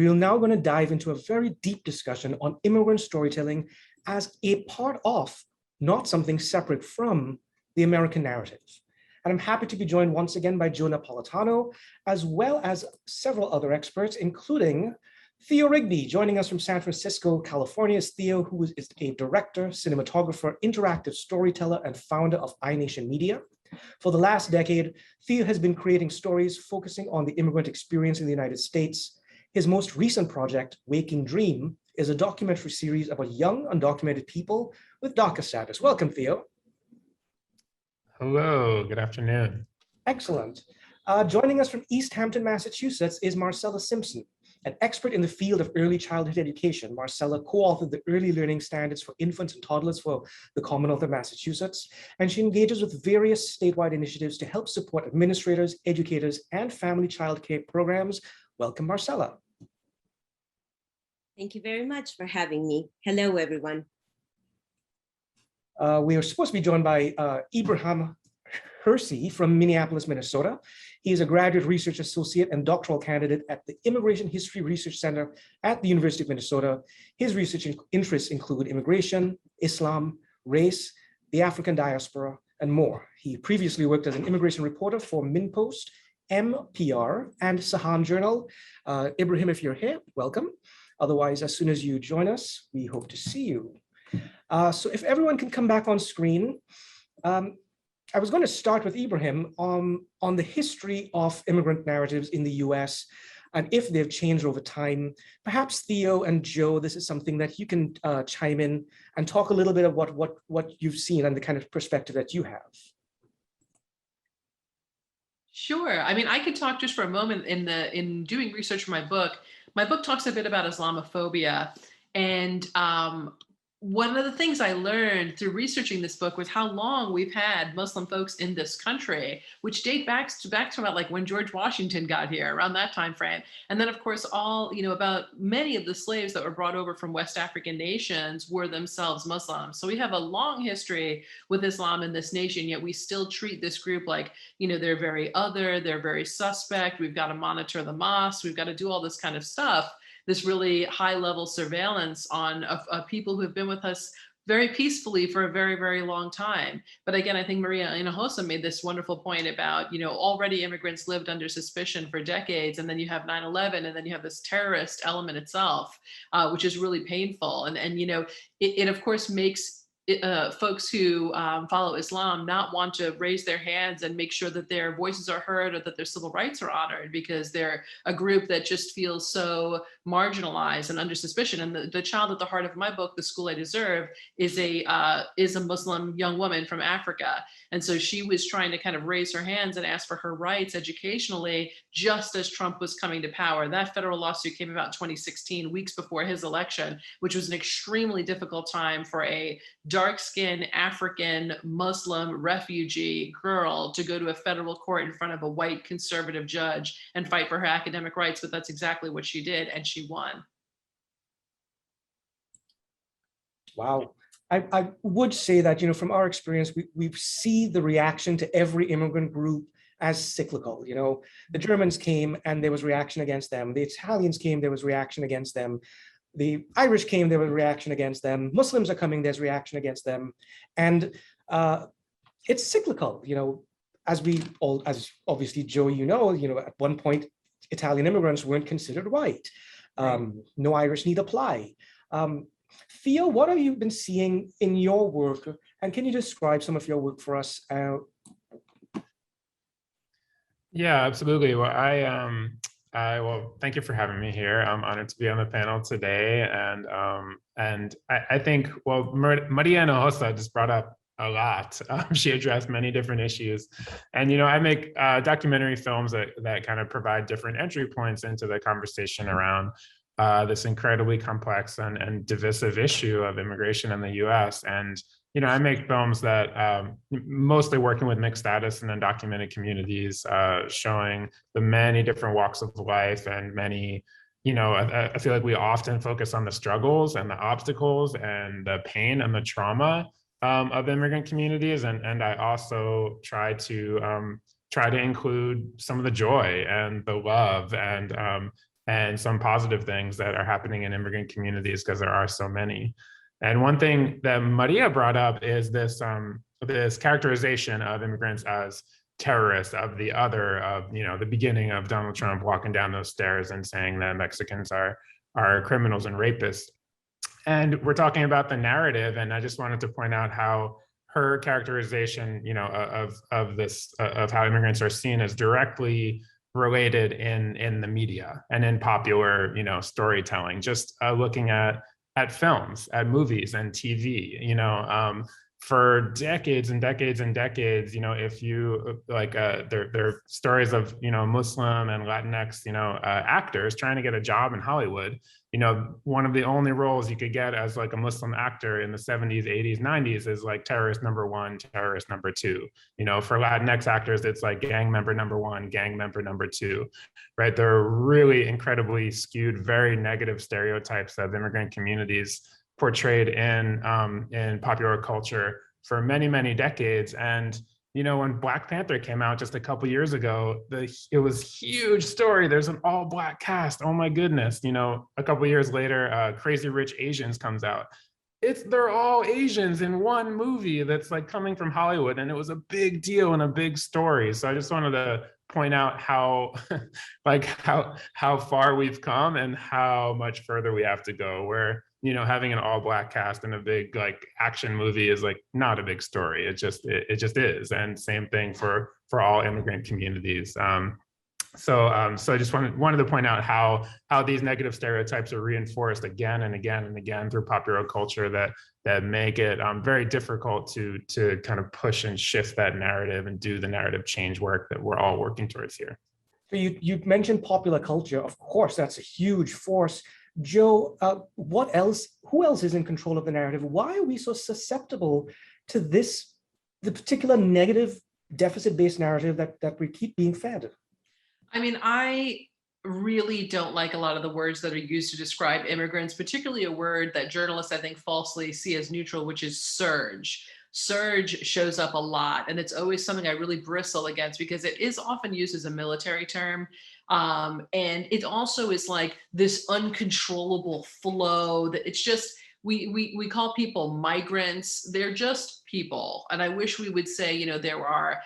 we are now going to dive into a very deep discussion on immigrant storytelling as a part of, not something separate from, the American narrative. And I'm happy to be joined once again by Joe Napolitano, as well as several other experts, including Theo Rigby, joining us from San Francisco, California. Is Theo, who is a director, cinematographer, interactive storyteller, and founder of iNation Media. For the last decade, Theo has been creating stories focusing on the immigrant experience in the United States. His most recent project, Waking Dream, is a documentary series about young, undocumented people with DACA status. Welcome, Theo. Hello, good afternoon. Excellent. Joining us from East Hampton, Massachusetts is Marcela Simpson, an expert in the field of early childhood education. Marcela co-authored the Early Learning Standards for Infants and Toddlers for the Commonwealth of Massachusetts, and she engages with various statewide initiatives to help support administrators, educators, and family child care programs. Welcome, Marcela. Thank you very much for having me. Hello, everyone. We are supposed to be joined by Ibrahim Hirsi from Minneapolis, Minnesota. He is a graduate research associate and doctoral candidate at the Immigration History Research Center at the University of Minnesota. His research interests include immigration, Islam, race, the African diaspora, and more. He previously worked as an immigration reporter for MinPost, MPR, and Sahan Journal. Ibrahim, if you're here, welcome. Otherwise, as soon as you join us, we hope to see you. So if everyone can come back on screen, I was going to start with Ibrahim on the history of immigrant narratives in the US and if they've changed over time. Perhaps Theo and Joe, this is something that you can chime in and talk a little bit about what you've seen and the kind of perspective that you have. Sure. I mean, I could talk just for a moment in doing research for my book. My book talks a bit about Islamophobia, and one of the things I learned through researching this book was how long we've had Muslim folks in this country, which date back to about like when George Washington got here, around that time frame. And then, of course, about many of the slaves that were brought over from West African nations were themselves Muslims. So we have a long history with Islam in this nation, yet we still treat this group like, they're very other, they're very suspect. We've got to monitor the mosques. We've got to do all this kind of stuff. This really high level surveillance of people who have been with us very peacefully for a very, very long time. But again, I think Maria Hinojosa made this wonderful point about, already immigrants lived under suspicion for decades, and then you have 9/11, and then you have this terrorist element itself, which is really painful. And it of course makes folks who follow Islam not want to raise their hands and make sure that their voices are heard or that their civil rights are honored, because they're a group that just feels so marginalized and under suspicion. And the child at the heart of my book, The School I Deserve, is a Muslim young woman from Africa. And so she was trying to kind of raise her hands and ask for her rights educationally, just as Trump was coming to power. That federal lawsuit came about in 2016, weeks before his election, which was an extremely difficult time for a dark-skinned African Muslim refugee girl to go to a federal court in front of a white conservative judge and fight for her academic rights. But that's exactly what she did, and she won. Wow. I would say that, from our experience, we see the reaction to every immigrant group as cyclical. The Germans came and there was reaction against them. The Italians came, there was reaction against them. The Irish came, there was reaction against them. Muslims are coming, there's reaction against them. And it's cyclical, as obviously, Joe, at one point, Italian immigrants weren't considered white. No Irish need apply. Theo, what have you been seeing in your work? And can you describe some of your work for us? Yeah, absolutely. Well, well, thank you for having me here. I'm honored to be on the panel today. And I think, well, Maria Hinojosa just brought up a lot. She addressed many different issues. And, I make documentary films that kind of provide different entry points into the conversation around this incredibly complex and divisive issue of immigration in the US. And, I make films that mostly working with mixed status and undocumented communities, showing the many different walks of life and many, I feel like we often focus on the struggles and the obstacles and the pain and the trauma of immigrant communities. And I also try to include some of the joy and the love and some positive things that are happening in immigrant communities, because there are so many. And one thing that Maria brought up is this characterization of immigrants as terrorists, of the other, of the beginning of Donald Trump walking down those stairs and saying that Mexicans are criminals and rapists. And we're talking about the narrative, and I just wanted to point out how her characterization, of this, of how immigrants are seen as directly related in the media and in popular, storytelling. Just looking at films, at movies and TV, for decades and decades and decades, if you like, there are stories of Muslim and Latinx, actors trying to get a job in Hollywood. One of the only roles you could get as like a Muslim actor in the 70s, 80s, 90s is like terrorist number one, terrorist number two. For Latinx actors, it's like gang member number one, gang member number two, right? There are really incredibly skewed, very negative stereotypes of immigrant communities portrayed in popular culture for many, many decades. And when Black Panther came out just a couple years ago, it was a huge story. There's an all Black cast. Oh my goodness. A couple years later, Crazy Rich Asians comes out. They're all Asians in one movie that's like coming from Hollywood, and it was a big deal and a big story. So I just wanted to point out how how far we've come and how much further we have to go, where having an all Black cast in a big like action movie is like not a big story. It just is. And same thing for all immigrant communities. So I just wanted to point out how these negative stereotypes are reinforced again and again and again through popular culture that make it very difficult to kind of push and shift that narrative and do the narrative change work that we're all working towards here. So you mentioned popular culture. Of course, that's a huge force. Joe, who else is in control of the narrative? Why are we so susceptible to the particular negative deficit-based narrative that we keep being fed? I mean, I really don't like a lot of the words that are used to describe immigrants, particularly a word that journalists, I think, falsely see as neutral, which is surge. Surge shows up a lot, and it's always something I really bristle against because it is often used as a military term. And it also is like this uncontrollable flow that it's just, we call people migrants. They're just people. And I wish we would say, there are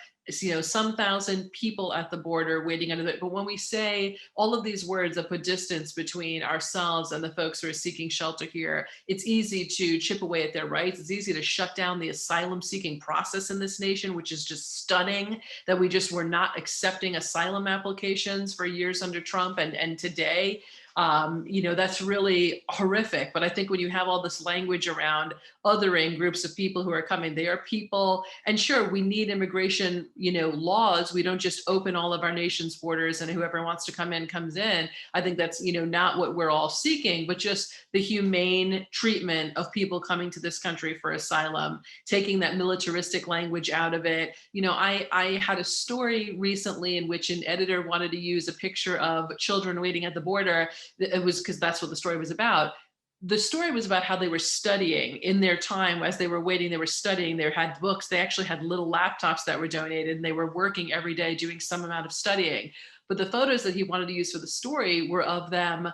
some thousand people at the border waiting under it. But when we say all of these words that put distance between ourselves and the folks who are seeking shelter here, it's easy to chip away at their rights. It's easy to shut down the asylum seeking process in this nation, which is just stunning that we just were not accepting asylum applications for years under Trump. And today, that's really horrific. But I think when you have all this language around othering groups of people who are coming, they are people. And sure, we need immigration, laws. We don't just open all of our nation's borders and whoever wants to come in comes in. I think that's, not what we're all seeking, but just the humane treatment of people coming to this country for asylum, taking that militaristic language out of it. I had a story recently in which an editor wanted to use a picture of children waiting at the border. It was because that's what the story was about. The story was about how they were studying in their time as they were waiting. They were studying. They had books. They actually had little laptops that were donated, and they were working every day doing some amount of studying. But the photos that he wanted to use for the story were of them.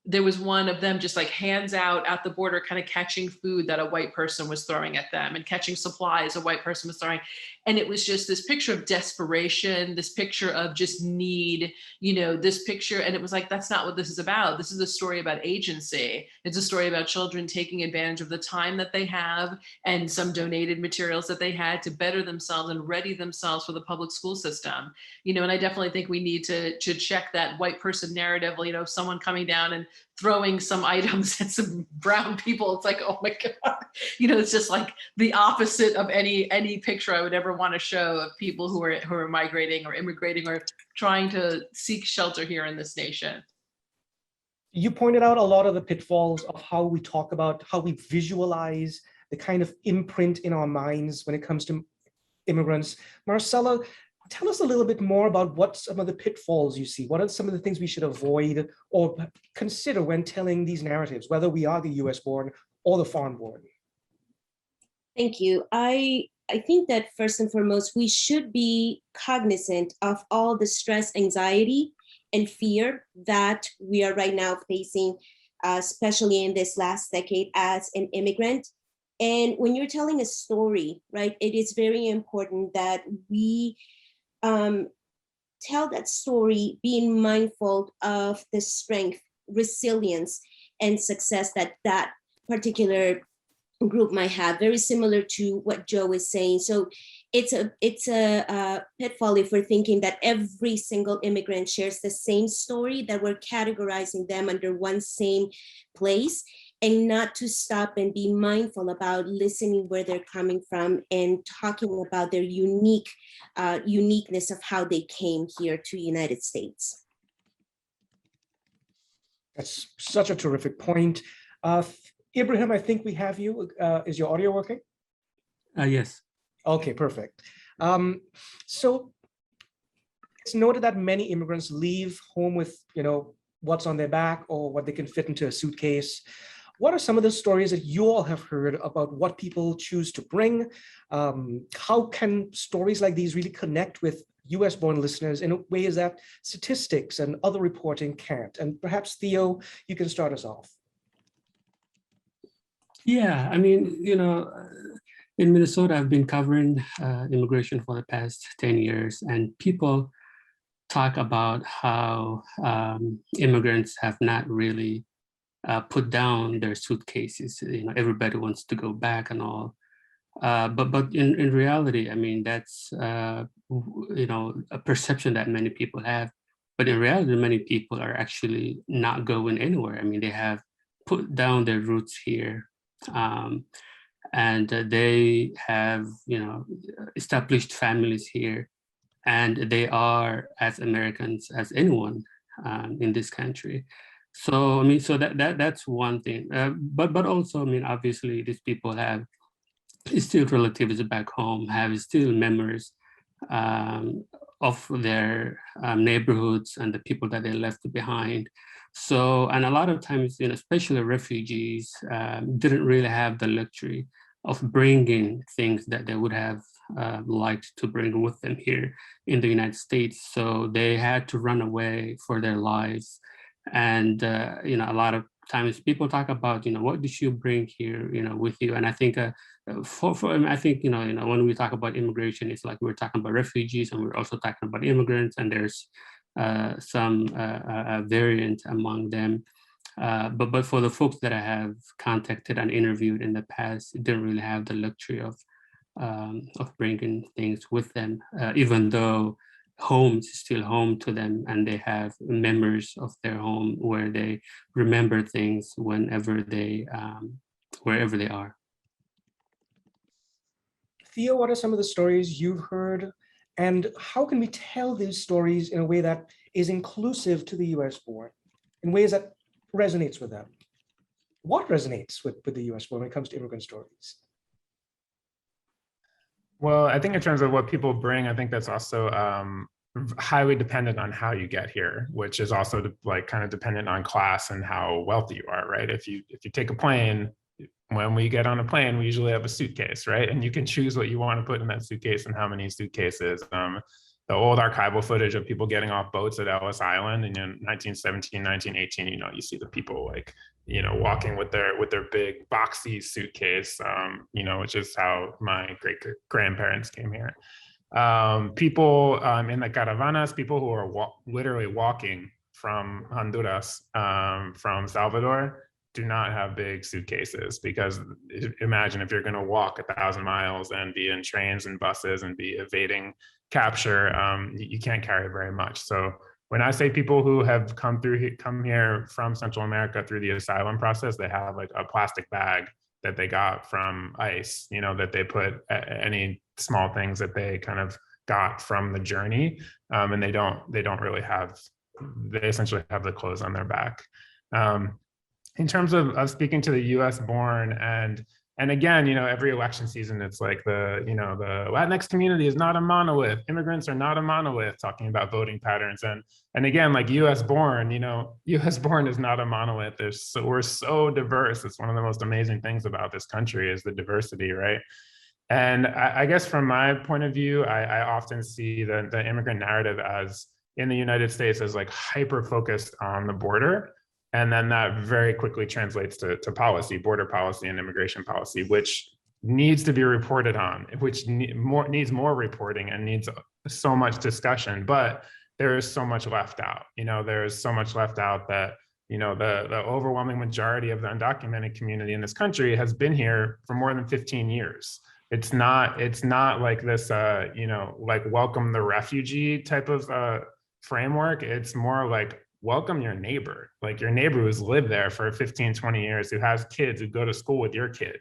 There was one of them just like hands out at the border, kind of catching food that a white person was throwing at them and catching supplies a white person was throwing. And it was just this picture of desperation, this picture of just need, this picture. And it was like, that's not what this is about. This is a story about agency. It's a story about children taking advantage of the time that they have and some donated materials that they had to better themselves and ready themselves for the public school system. And I definitely think we need to check that white person narrative, someone coming down and throwing some items at some brown people. It's like, oh my God, it's just like the opposite of any picture I would ever want to show of people who are migrating or immigrating or trying to seek shelter here in this nation. You pointed out a lot of the pitfalls of how we talk about, how we visualize the kind of imprint in our minds when it comes to immigrants. Marcela, tell us a little bit more about what some of the pitfalls you see. What are some of the things we should avoid or consider when telling these narratives, whether we are the US born or the foreign born? Thank you. I think that first and foremost, we should be cognizant of all the stress, anxiety, and fear that we are right now facing, especially in this last decade as an immigrant. And when you're telling a story, right, it is very important that we tell that story being mindful of the strength, resilience, and success that that particular group might have, very similar to what Joe is saying. So it's a pitfall if we're thinking that every single immigrant shares the same story, that we're categorizing them under one same place, and not to stop and be mindful about listening where they're coming from and talking about their uniqueness of how they came here to the United States. That's such a terrific point. Ibrahim, I think we have you. Is your audio working? Yes. Okay, perfect. So it's noted that many immigrants leave home with, what's on their back or what they can fit into a suitcase. What are some of the stories that you all have heard about what people choose to bring? How can stories like these really connect with US-born listeners in ways that statistics and other reporting can't? And perhaps, Theo, you can start us off. Yeah, I mean, in Minnesota, I've been covering immigration for the past 10 years, and people talk about how immigrants have not really put down their suitcases. Everybody wants to go back and all. But in reality, I mean, that's a perception that many people have. But in reality, many people are actually not going anywhere. I mean, they have put down their roots here, and they have established families here, and they are as Americans as anyone in this country. So I mean, so that's one thing. But also, I mean, obviously, these people have still relatives back home, have still memories of their neighborhoods and the people that they left behind. So, and a lot of times, especially refugees didn't really have the luxury of bringing things that they would have liked to bring with them here in the United States. So they had to run away for their lives. And, a lot of times people talk about, what did you bring here, with you? And I think I think, when we talk about immigration, it's like we're talking about refugees and we're also talking about immigrants, and there's some variant among them. But for the folks that I have contacted and interviewed in the past, didn't really have the luxury of bringing things with them, even though home is still home to them, and they have memories of their home where they remember things whenever they, wherever they are. Theo, what are some of the stories you've heard, and how can we tell these stories in a way that is inclusive to the US-born, in ways that resonates with them? What resonates with the US-born when it comes to immigrant stories? Well, I think in terms of what people bring, I think that's also highly dependent on how you get here, which is also kind of dependent on class and how wealthy you are, right? If you take a plane, when we get on a plane, we usually have a suitcase, right? And you can choose what you want to put in that suitcase and how many suitcases. The old archival footage of people getting off boats at Ellis Island in 1917, 1918, you see the people walking with their big boxy suitcase, which is how my great grandparents came here. People in the caravanas, people who are literally walking from Honduras, from Salvador, do not have big suitcases, because imagine if you're going to walk 1,000 miles and be in trains and buses and be evading capture, you can't carry very much. So when I say people who have come here from Central America through the asylum process, they have like a plastic bag that they got from ICE, that they put any small things that they kind of got from the journey, and they don't really have. They essentially have the clothes on their back. In terms of speaking to the U.S.-born, and again, every election season, it's like the Latinx community is not a monolith. Immigrants are not a monolith, talking about voting patterns. And again, like U.S.-born, U.S.-born is not a monolith. We're so diverse. It's one of the most amazing things about this country is the diversity, right? And I guess from my point of view, I often see the immigrant narrative as in the United States is like hyper focused on the border. And then that very quickly translates to policy, border policy and immigration policy, which needs to be reported on, which needs more reporting and needs so much discussion. But there is so much left out. There's so much left out that, the overwhelming majority of the undocumented community in this country has been here for more than 15 years. It's not like this, like welcome the refugee type of framework. It's more like welcome your neighbor, like your neighbor who's lived there for 15, 20 years, who has kids who go to school with your kid,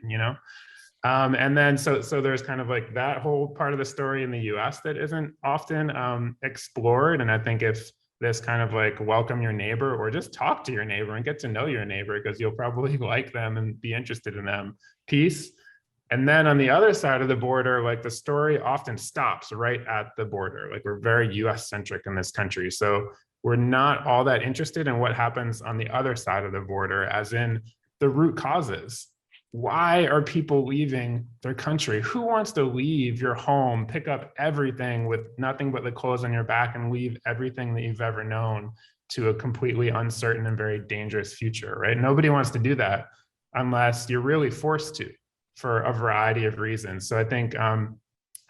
and then so there's kind of like that whole part of the story in the US that isn't often explored. And I think if this kind of like welcome your neighbor, or just talk to your neighbor and get to know your neighbor, because you'll probably like them and be interested in them, piece. And then on the other side of the border, like the story often stops right at the border. Like we're very US centric in this country. So we're not all that interested in what happens on the other side of the border, as in the root causes. Why are people leaving their country? Who wants to leave your home, pick up everything with nothing but the clothes on your back, and leave everything that you've ever known to a completely uncertain and very dangerous future, right? Nobody wants to do that unless you're really forced to, for a variety of reasons. So I think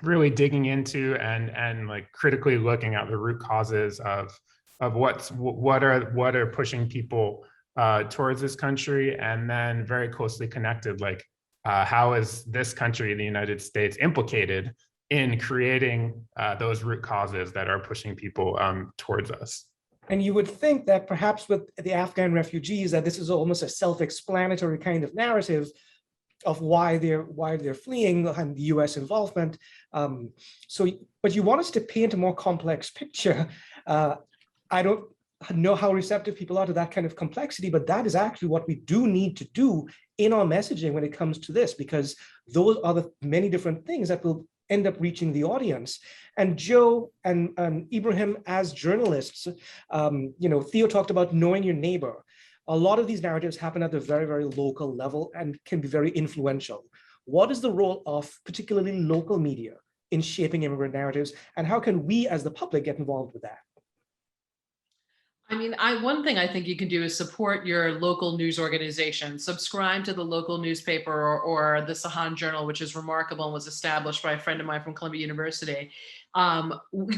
really digging into and like critically looking at the root causes of what are pushing people towards this country, and then very closely connected, like how is this country, the United States, implicated in creating those root causes that are pushing people towards us. And you would think that perhaps with the Afghan refugees, that this is almost a self-explanatory kind of narrative of why they're fleeing and the U.S. involvement. But you want us to paint a more complex picture. I don't know how receptive people are to that kind of complexity, but that is actually what we do need to do in our messaging when it comes to this, because those are the many different things that will end up reaching the audience. And Joe and Ibrahim, as journalists, Theo talked about knowing your neighbor. A lot of these narratives happen at the very, very local level and can be very influential. What is the role of particularly local media in shaping immigrant narratives, and how can we as the public get involved with that? I mean, one thing I think you can do is support your local news organization. Subscribe to the local newspaper or the Sahan Journal, which is remarkable and was established by a friend of mine from Columbia University.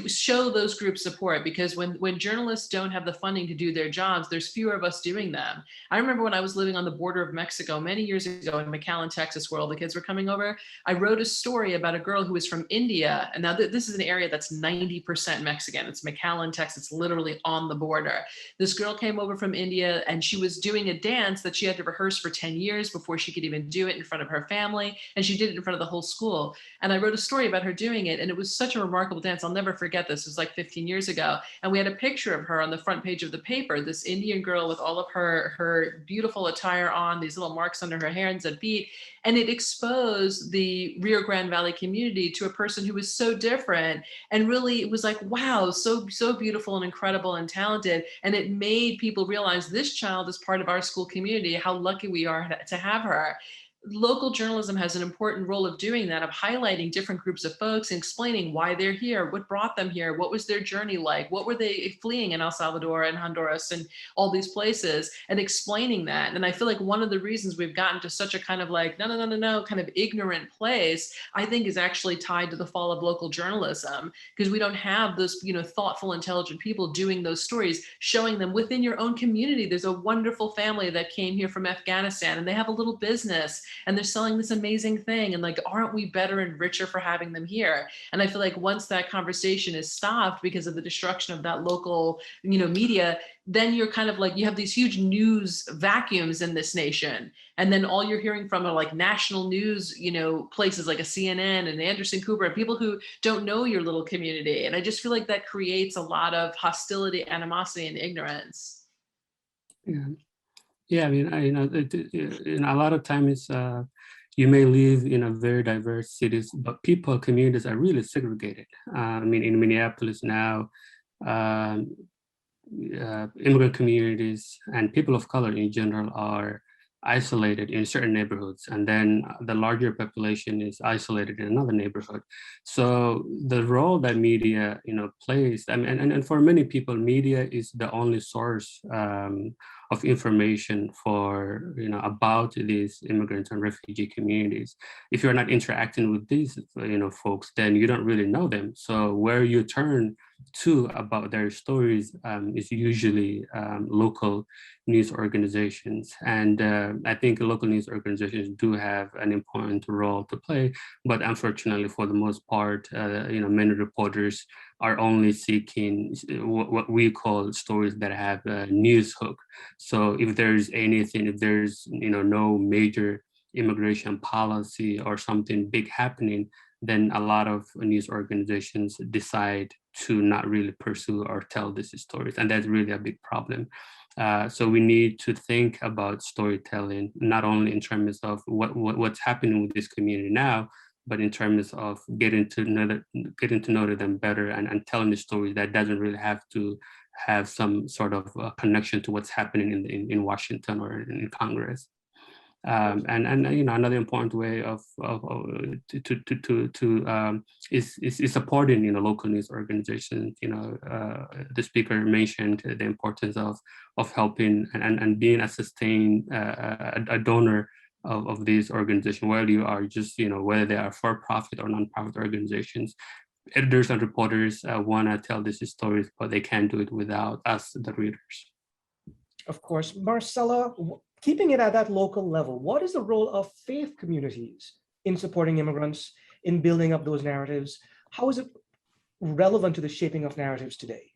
Show those groups support, because when journalists don't have the funding to do their jobs, there's fewer of us doing them. I remember when I was living on the border of Mexico many years ago in McAllen, Texas, where all the kids were coming over, I wrote a story about a girl who was from India. And now this is an area that's 90% Mexican. It's McAllen, Texas, literally on the border. This girl came over from India and she was doing a dance that she had to rehearse for 10 years before she could even do it in front of her family. And she did it in front of the whole school. And I wrote a story about her doing it. And it was such a remarkable dance. I'll never forget this. It was like 15 years ago. And we had a picture of her on the front page of the paper, this Indian girl with all of her beautiful attire on, these little marks under her hands and feet. And it exposed the Rio Grande Valley community to a person who was so different. And really, it was like, wow, so beautiful and incredible and talented. And it made people realize this child is part of our school community, how lucky we are to have her. Local journalism has an important role of doing that, of highlighting different groups of folks and explaining why they're here, what brought them here, what was their journey like, what were they fleeing in El Salvador and Honduras and all these places, and explaining that. And I feel like one of the reasons we've gotten to such a kind of like, no, kind of ignorant place, I think is actually tied to the fall of local journalism, because we don't have those, thoughtful, intelligent people doing those stories, showing them within your own community. There's a wonderful family that came here from Afghanistan and they have a little business and they're selling this amazing thing. And like, aren't we better and richer for having them here? And I feel like once that conversation is stopped because of the destruction of that local, media, then you're kind of like, you have these huge news vacuums in this nation. And then all you're hearing from are like national news, places like a CNN and Anderson Cooper, and people who don't know your little community. And I just feel like that creates a lot of hostility, animosity, and ignorance. Yeah, I mean, a lot of times you may live in a very diverse cities, but communities are really segregated. I mean, in Minneapolis now, immigrant communities and people of color in general are isolated in certain neighborhoods, and then the larger population is isolated in another neighborhood. So the role that media, plays, and for many people, media is the only source of information for, about these immigrants and refugee communities. If you're not interacting with these, folks, then you don't really know them. So where you turn to about their stories is usually local news organizations. And I think local news organizations do have an important role to play, but unfortunately, for the most part, many reporters are only seeking what we call stories that have a news hook. So if there's anything, if there's no major immigration policy or something big happening, then a lot of news organizations decide to not really pursue or tell these stories. And that's really a big problem. So we need to think about storytelling, not only in terms of what's happening with this community now, but in terms of getting to know them better and telling the story that doesn't really have to have some sort of connection to what's happening in Washington or in Congress. And another important way is supporting local news organizations. The speaker mentioned the importance of helping and being a sustained a donor of these organizations, whether you are just whether they are for-profit or non-profit organizations. Editors and reporters want to tell these stories, but they can't do it without us, the readers. Of course. Marcela, keeping it at that local level, what is the role of faith communities in supporting immigrants, in building up those narratives? How is it relevant to the shaping of narratives today?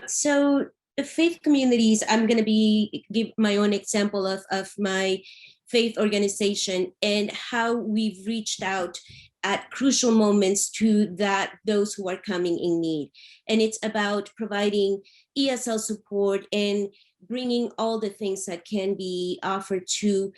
So the faith communities, I'm going to give my own example of my faith organization and how we've reached out at crucial moments to those who are coming in need. And it's about providing ESL support and bringing all the things that can be offered to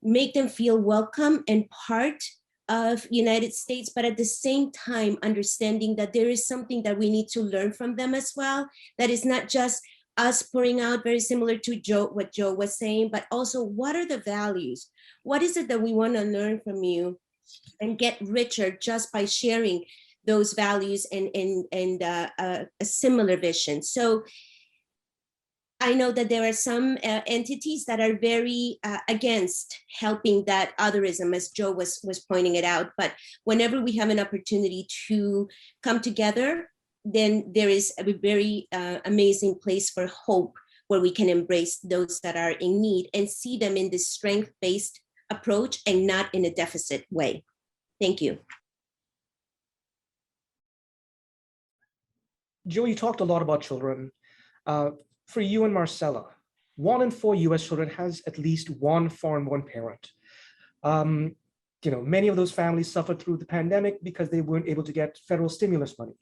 make them feel welcome and part of United States, but at the same time, understanding that there is something that we need to learn from them as well. That is not just us pouring out, very similar to what Joe was saying, but also what are the values? What is it that we want to learn from you and get richer just by sharing those values and a similar vision? So I know that there are some entities that are very against helping that otherism, as Joe was pointing it out. But whenever we have an opportunity to come together, then there is a very amazing place for hope, where we can embrace those that are in need and see them in this strength-based approach and not in a deficit way. Thank you. Joe, you talked a lot about children. For you and Marcela, 1 in 4 US children has at least one foreign-born parent. Many of those families suffered through the pandemic because they weren't able to get federal stimulus money.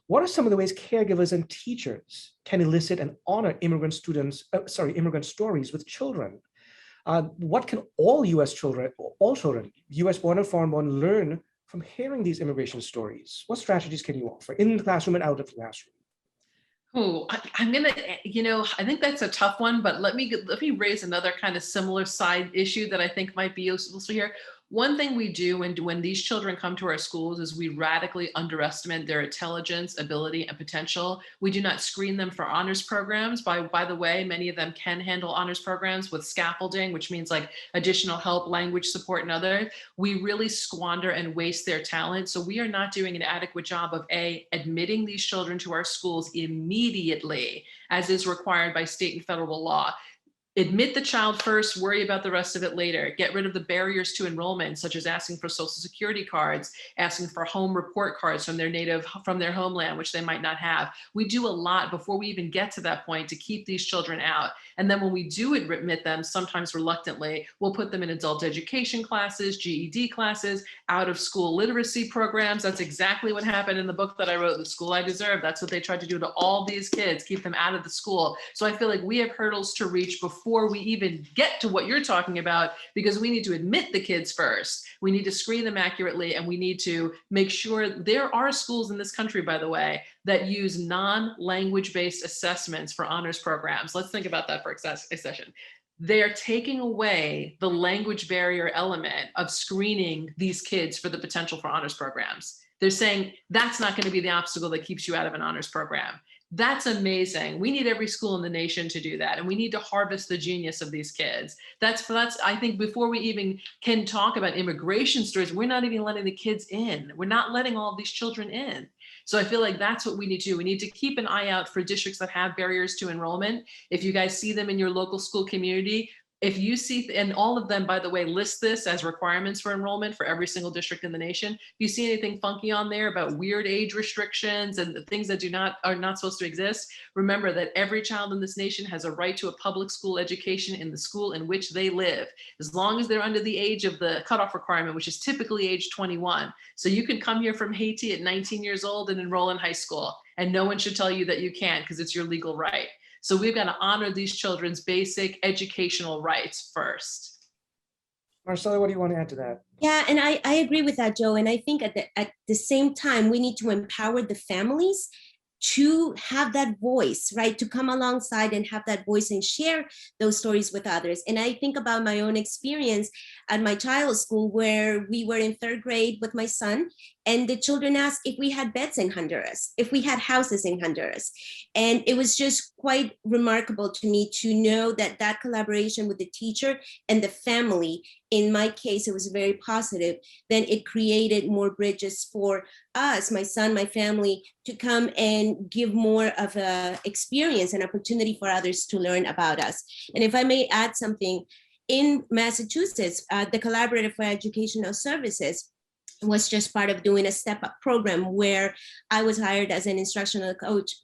What are some of the ways caregivers and teachers can elicit and honor immigrant stories with children? What can all children, US born and foreign born, learn from hearing these immigration stories? What strategies can you offer in the classroom and out of the classroom? Oh, I'm gonna, I think that's a tough one, but let me raise another kind of similar side issue that I think might be useful here. One thing we do when these children come to our schools is we radically underestimate their intelligence, ability, and potential. We do not screen them for honors programs. By the way, many of them can handle honors programs with scaffolding, which means like additional help, language support, and other. We really squander and waste their talent. So we are not doing an adequate job of admitting these children to our schools immediately, as is required by state and federal law. Admit the child first, worry about the rest of it later. Get rid of the barriers to enrollment, such as asking for Social Security cards, asking for home report cards from their homeland, which they might not have. We do a lot before we even get to that point to keep these children out. And then when we do admit them, sometimes reluctantly, we'll put them in adult education classes, GED classes, out of school literacy programs. That's exactly what happened in the book that I wrote, The School I Deserve. That's what they tried to do to all these kids, keep them out of the school. So I feel like we have hurdles to reach before we even get to what you're talking about, because we need to admit the kids first. We need to screen them accurately, and we need to make sure there are schools in this country, by the way, that use non-language based assessments for honors programs. Let's think about that for a session. they're taking away the language barrier element of screening these kids for the potential for honors programs. They're saying that's not going to be the obstacle that keeps you out of an honors program. That's amazing. We need every school in the nation to do that. And we need to harvest the genius of these kids. That's I think before we even can talk about immigration stories, we're not even letting the kids in. We're not letting all of these children in. So I feel like that's what we need to do. We need to keep an eye out for districts that have barriers to enrollment. If you guys see them in your local school community, if you see, and all of them, by the way, list this as requirements for enrollment for every single district in the nation. If you see anything funky on there about weird age restrictions and the things that are not supposed to exist, remember that every child in this nation has a right to a public school education in the school in which they live, as long as they're under the age of the cutoff requirement, which is typically age 21. So you can come here from Haiti at 19 years old and enroll in high school, and no one should tell you that you can't, because it's your legal right. So we've got to honor these children's basic educational rights first. Marcela, what do you want to add to that? Yeah, and I agree with that, Joe. And I think at the same time, we need to empower the families to have that voice, right? To come alongside and have that voice and share those stories with others. And I think about my own experience at my child's school, where we were in 3rd grade with my son, and the children asked if we had beds in Honduras, if we had houses in Honduras. And it was just quite remarkable to me to know that that collaboration with the teacher and the family, in my case, it was very positive. Then it created more bridges for us, my son, my family, to come and give more of a experience and opportunity for others to learn about us. And if I may add something, in Massachusetts, the Collaborative for Educational Services was just part of doing a step-up program where I was hired as an instructional coach,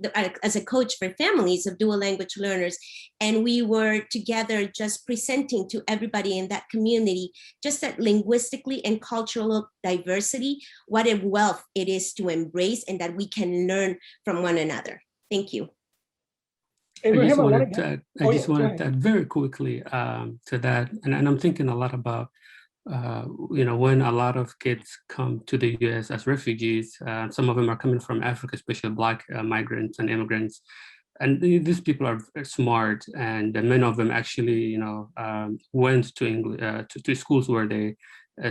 as a coach for families of dual language learners. And we were together just presenting to everybody in that community, just that linguistically and cultural diversity, what a wealth it is to embrace, and that we can learn from one another. Thank you. Ibrahim, I just wanted to add very quickly to that. And I'm thinking a lot about when a lot of kids come to the US as refugees, some of them are coming from Africa, especially Black migrants and immigrants. And these people are smart, and many of them actually, went to schools where they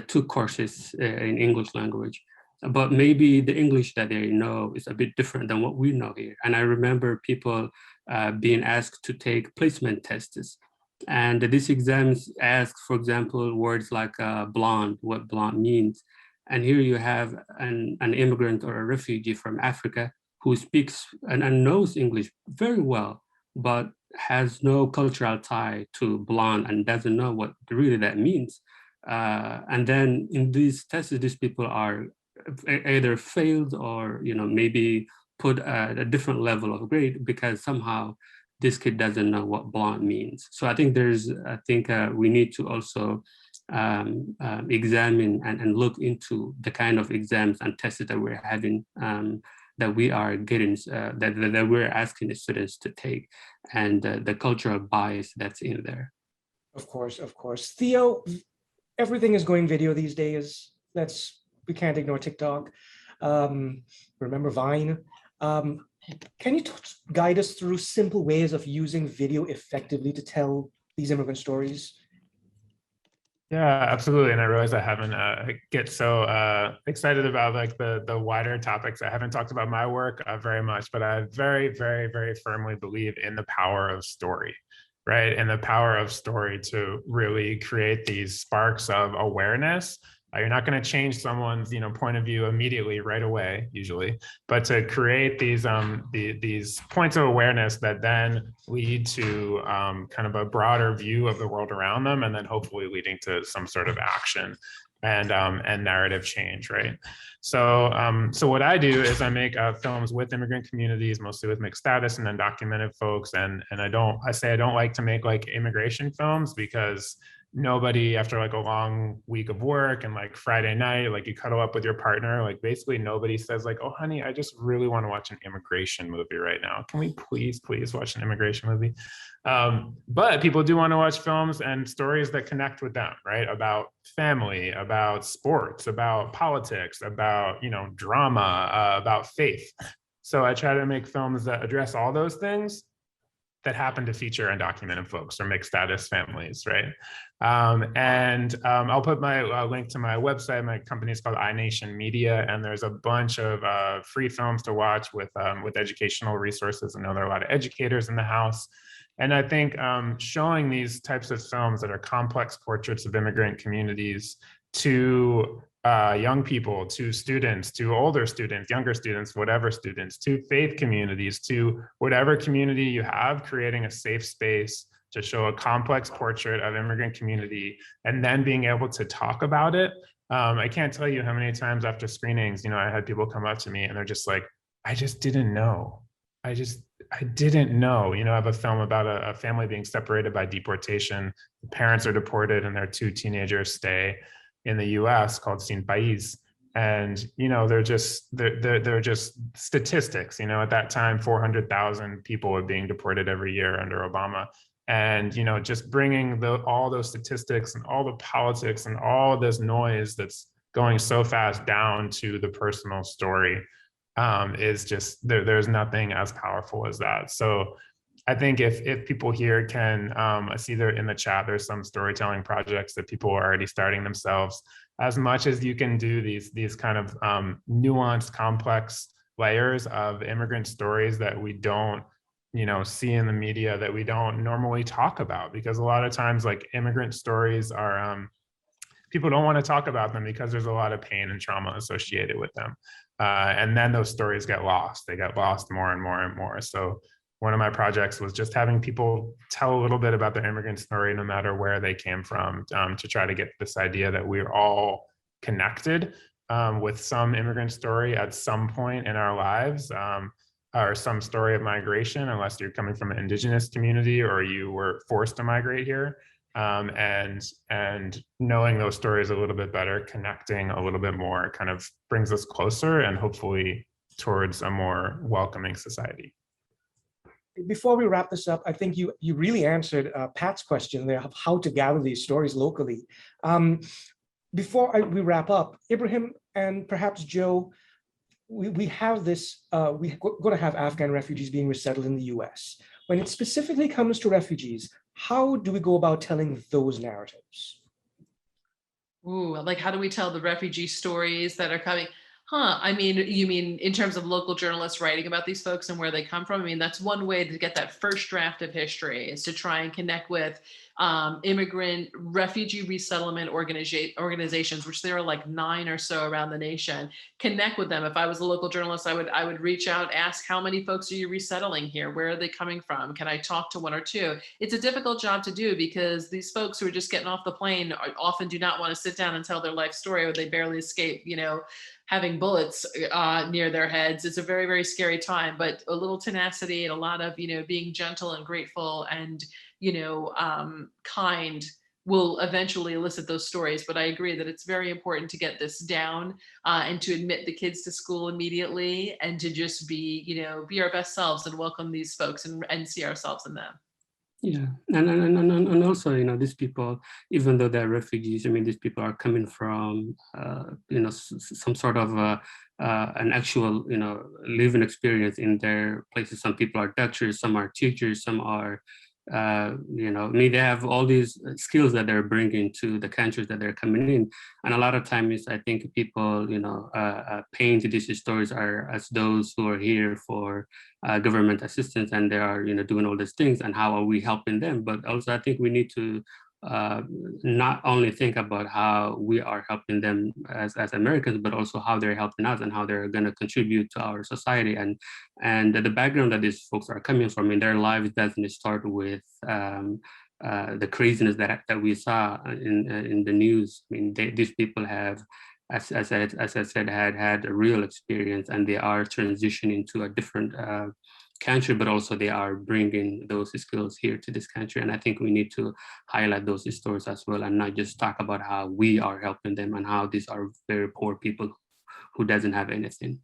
took courses in English language. But maybe the English that they know is a bit different than what we know here. And I remember people being asked to take placement tests. And these exams ask, for example, words like blonde, what blonde means. And here you have an immigrant or a refugee from Africa who speaks and knows English very well, but has no cultural tie to blonde and doesn't know what really that means. And then in these tests, these people are either failed or maybe put a different level of grade because somehow this kid doesn't know what blonde means. So I think we need to also examine and look into the kind of exams and tests that we're having, that we are getting, that we're asking the students to take, and the cultural bias that's in there. Of course. Theo, everything is going video these days. We can't ignore TikTok. Remember Vine. Can you guide us through simple ways of using video effectively to tell these immigrant stories? Yeah, absolutely. And I realize I haven't get so excited about like the wider topics. I haven't talked about my work very much, but I very, very, very firmly believe in the power of story, right? And the power of story to really create these sparks of awareness. You're not going to change someone's, point of view immediately, right away, usually, but to create these points of awareness that then lead to kind of a broader view of the world around them, and then hopefully leading to some sort of action and narrative change, right? So what I do is I make films with immigrant communities, mostly with mixed status and undocumented folks, and I don't like to make like immigration films, because nobody, after like a long week of work and like Friday night, like you cuddle up with your partner, like basically nobody says like, oh honey, I just really want to watch an immigration movie right now. Can we please watch an immigration movie? But people do want to watch films and stories that connect with them, right? About family, about sports, about politics, about, drama, about faith. So I try to make films that address all those things, that happen to feature undocumented folks or mixed status families, right? I'll put my link to my website. My company is called iNation Media, and there's a bunch of free films to watch with educational resources. I know there are a lot of educators in the house. And I think showing these types of films that are complex portraits of immigrant communities to young people, to students, to older students, younger students, whatever students, to faith communities, to whatever community you have, creating a safe space to show a complex portrait of immigrant community and then being able to talk about it. I can't tell you how many times after screenings, I had people come up to me and they're just like, I just didn't know. I didn't know. I have a film about a family being separated by deportation. The parents are deported and their two teenagers stay in the US called Sin País. And, they're just statistics. At that time, 400,000 people were being deported every year under Obama. And, just bringing all those statistics and all the politics and all this noise that's going so fast down to the personal story is just, there's nothing as powerful as that. So I think if people here can, I see there in the chat, there's some storytelling projects that people are already starting themselves. As much as you can do these kind of nuanced, complex layers of immigrant stories that we don't, see in the media, that we don't normally talk about, because a lot of times, like, immigrant stories are, people don't want to talk about them because there's a lot of pain and trauma associated with them. And then those stories get lost. They get lost more and more and more. So one of my projects was just having people tell a little bit about their immigrant story, no matter where they came from, to try to get this idea that we're all connected with some immigrant story at some point in our lives, or some story of migration, unless you're coming from an indigenous community or you were forced to migrate here. And knowing those stories a little bit better, connecting a little bit more, kind of brings us closer and hopefully towards a more welcoming society. Before we wrap this up, I think you really answered Pat's question there of how to gather these stories locally. Before we wrap up, Ibrahim and perhaps Joe, we have this, we're going to have Afghan refugees being resettled in the US. When it specifically comes to refugees, how do we go about telling those narratives? Ooh, like, how do we tell the refugee stories that are coming? I mean, you mean in terms of local journalists writing about these folks and where they come from? I mean, that's one way to get that first draft of history, is to try and connect with immigrant refugee resettlement organizations, which there are like 9 or so around the nation. Connect with them. If I was a local journalist, I would reach out, ask, how many folks are you resettling here? Where are they coming from? Can I talk to 1 or 2? It's a difficult job to do, because these folks who are just getting off the plane often do not want to sit down and tell their life story, or they barely escape, having bullets near their heads. It's a very, very scary time, but a little tenacity and a lot of, being gentle and grateful and, kind will eventually elicit those stories. But I agree that it's very important to get this down and to admit the kids to school immediately, and to just be our best selves and welcome these folks and see ourselves in them. Yeah, and also, these people, even though they're refugees, I mean, these people are coming from, some sort of an actual, living experience in their places. Some people are doctors, some are teachers, some are, they have all these skills that they're bringing to the countries that they're coming in. And a lot of times, I think people, paint these stories as those who are here for government assistance, and they are, doing all these things, and how are we helping them? But also, I think we need to not only think about how we are helping them as Americans, but also how they're helping us and how they're going to contribute to our society. And the background that these folks are coming from in their lives doesn't start with the craziness that we saw in the news. I mean, these people have, as I said, had a real experience, and they are transitioning to a different country, but also they are bringing those skills here to this country. And I think we need to highlight those stories as well, and not just talk about how we are helping them and how these are very poor people who doesn't have anything.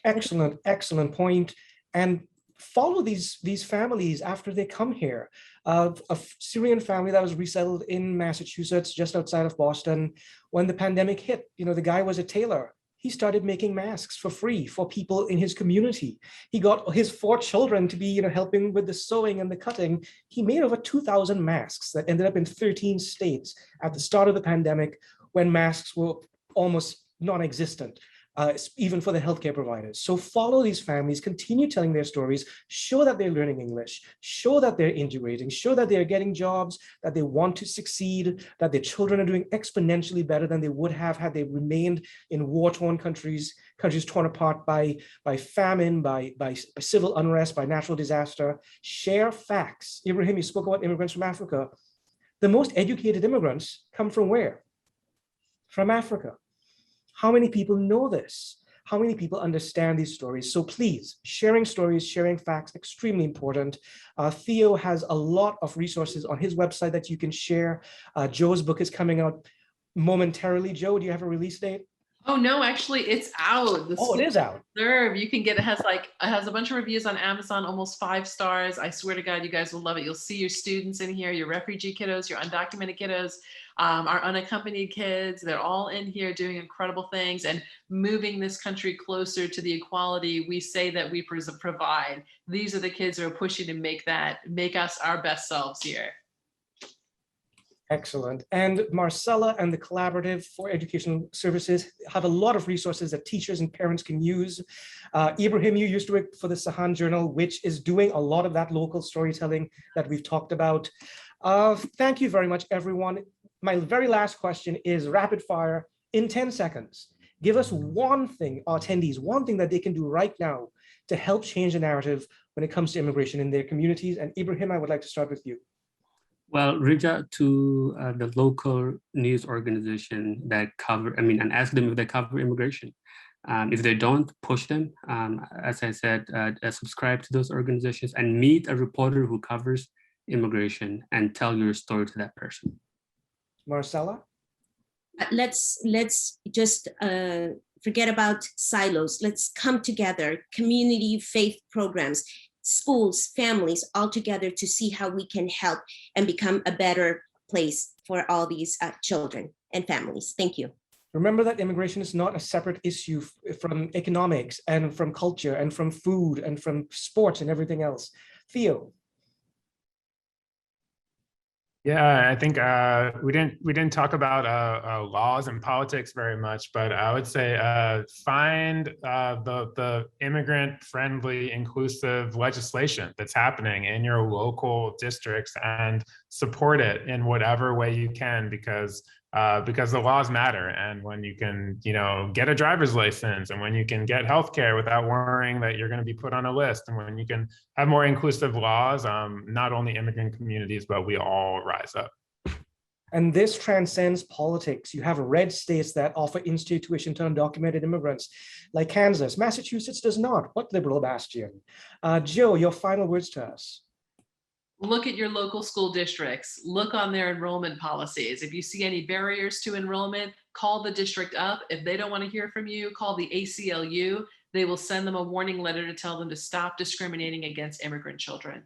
Excellent point. And follow these families after they come here. A Syrian family that was resettled in Massachusetts, just outside of Boston, when the pandemic hit. The guy was a tailor. he started making masks for free for people in his community. He got his 4 children to be, helping with the sewing and the cutting. He made over 2,000 masks that ended up in 13 states at the start of the pandemic, when masks were almost non-existent, even for the healthcare providers. So follow these families, continue telling their stories, show that they're learning English, show that they're integrating, show that they're getting jobs, that they want to succeed, that their children are doing exponentially better than they would have had they remained in war-torn countries torn apart by famine, by civil unrest, by natural disaster. Share facts. Ibrahim, you spoke about immigrants from Africa. The most educated immigrants come from where? From Africa. How many people know this? How many people understand these stories? So please, sharing stories, sharing facts, extremely important. Theo has a lot of resources on his website that you can share. Joe's book is coming out momentarily. Joe, do you have a release date? Oh no, actually it's out. It is out. You can get it. Has a bunch of reviews on Amazon, almost 5 stars. I swear to God, you guys will love it. You'll see your students in here, your refugee kiddos, your undocumented kiddos, our unaccompanied kids. They're all in here doing incredible things and moving this country closer to the equality we say that we provide. These are the kids who are pushing to make us our best selves here. Excellent. And Marcela and the Collaborative for Educational Services have a lot of resources that teachers and parents can use. Ibrahim, you used to work for the Sahan Journal, which is doing a lot of that local storytelling that we've talked about. Thank you very much, everyone. My very last question is rapid fire in 10 seconds. Give us one thing, our attendees, one thing that they can do right now to help change the narrative when it comes to immigration in their communities. And Ibrahim, I would like to start with you. Well, reach out to the local news organization that and ask them if they cover immigration. If they don't, push them. As I said, subscribe to those organizations and meet a reporter who covers immigration and tell your story to that person. Marcela? Let's just forget about silos. Let's come together, community faith programs, schools, families, all together to see how we can help and become a better place for all these children and families. Thank you. Remember that immigration is not a separate issue from economics and from culture and from food and from sports and everything else. Theo. Yeah, I think we didn't talk about laws and politics very much, but I would say find the immigrant-friendly, inclusive legislation that's happening in your local districts and support it in whatever way you can, because the laws matter. And when you can, get a driver's license, and when you can get healthcare without worrying that you're going to be put on a list, and when you can have more inclusive laws, not only immigrant communities, but we all rise up. And this transcends politics. You have red states that offer in-state tuition to undocumented immigrants, like Kansas. Massachusetts does not. What liberal bastion? Joe, your final words to us. Look at your local school districts. Look on their enrollment policies. If you see any barriers to enrollment, call the district up. If they don't want to hear from you, call the ACLU. They will send them a warning letter to tell them to stop discriminating against immigrant children.